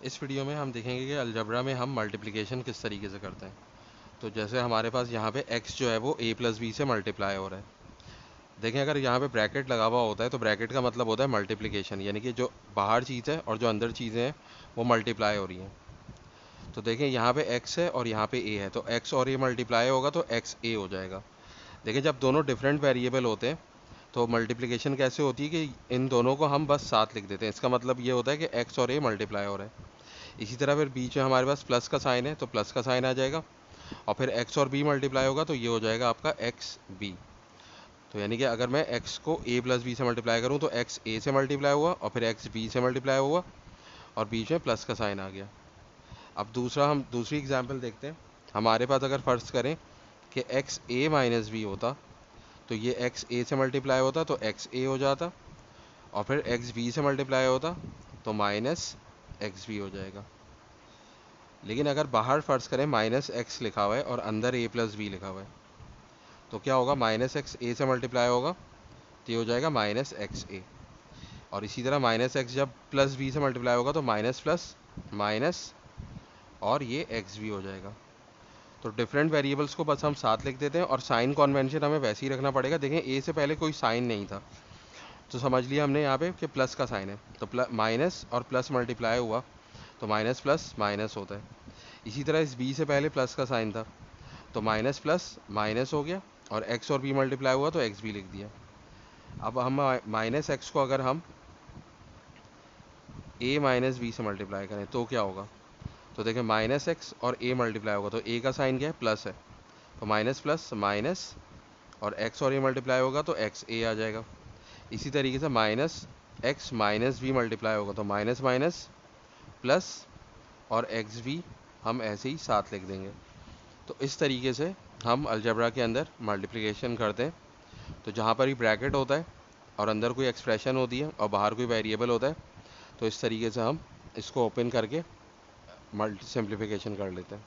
इस वीडियो में हम देखेंगे कि अलजबरा में हम मल्टीप्लिकेशन किस तरीके से करते हैं। तो जैसे हमारे पास यहाँ पे x जो है वो a प्लस बी से मल्टीप्लाई हो रहा है। देखें, अगर यहाँ पे ब्रैकेट लगा हुआ होता है तो ब्रैकेट का मतलब होता है मल्टीप्लिकेशन, यानी कि जो बाहर चीज़ है और जो अंदर चीज़ें हैं वो मल्टीप्लाई हो रही हैं। तो देखें, यहाँ पे x है और यहाँ पे a है, तो x और a मल्टीप्लाई होगा तो x a हो जाएगा। देखें, जब दोनों डिफरेंट वेरिएबल होते हैं तो मल्टीप्लिकेशन कैसे होती है कि इन दोनों को हम बस साथ लिख देते हैं। इसका मतलब ये होता है कि x और a मल्टीप्लाई हो रहा है। इसी तरह फिर बीच में हमारे पास प्लस का साइन है तो प्लस का साइन आ जाएगा, और फिर x और b मल्टीप्लाई होगा तो ये हो जाएगा आपका एक्स बी। तो यानी कि अगर मैं x को a प्लस बी से मल्टीप्लाई करूँ तो x a से मल्टीप्लाई हुआ और फिर x b से मल्टीप्लाई हुआ और बीच में प्लस का साइन आ गया। अब हम दूसरी एग्जाम्पल देखते हैं। हमारे पास अगर फर्ज करें कि एक्स ए माइनस बी होता तो ये एक्स ए से मल्टीप्लाई होता तो एक्स ए हो जाता, और फिर एक्स बी से मल्टीप्लाई होता तो माइनस एक्स बी हो जाएगा। लेकिन अगर बाहर फर्ज करें माइनस एक्स लिखा हुआ है और अंदर ए प्लस बी लिखा हुआ है तो क्या होगा, माइनस एक्स ए से मल्टीप्लाई होगा तो ये हो जाएगा माइनस एक्स ए। और इसी तरह माइनस एक्स जब प्लस बी से मल्टीप्लाई होगा तो माइनस प्लस माइनस और ये एक्स बी हो जाएगा। तो डिफरेंट वेरिएबल्स को बस हम साथ लिख देते हैं और साइन कन्वेंशन हमें वैसे ही रखना पड़ेगा। देखें, ए से पहले कोई साइन नहीं था तो समझ लिया हमने यहाँ पे कि प्लस का साइन है, तो माइनस और प्लस मल्टीप्लाई हुआ तो माइनस प्लस माइनस होता है। इसी तरह इस बी से पहले प्लस का साइन था तो माइनस प्लस माइनस हो गया, और एक्स और बी मल्टीप्लाई हुआ तो एक्स बी लिख दिया। अब हम माइनस एक्स को अगर हम ए माइनस बी से मल्टीप्लाई करें तो क्या होगा, तो देखें माइनस एक्स और ए मल्टीप्लाई होगा तो ए का साइन क्या है, प्लस है, तो माइनस प्लस माइनस और एक्स और ए मल्टीप्लाई होगा तो एक्स ए आ जाएगा। इसी तरीके से minus x minus B multiply होगा तो माइनस माइनस प्लस और एक्स बी हम ऐसे ही साथ लिख देंगे। तो इस तरीके से हम अलजबरा के अंदर मल्टीप्लिकेशन करते हैं। तो जहाँ पर भी ब्रैकेट होता है और अंदर कोई एक्सप्रेशन होती है और बाहर कोई वेरिएबल होता है तो इस तरीके से हम इसको ओपन करके मल्टी सिंप्लीफिकेशन कर लेते हैं।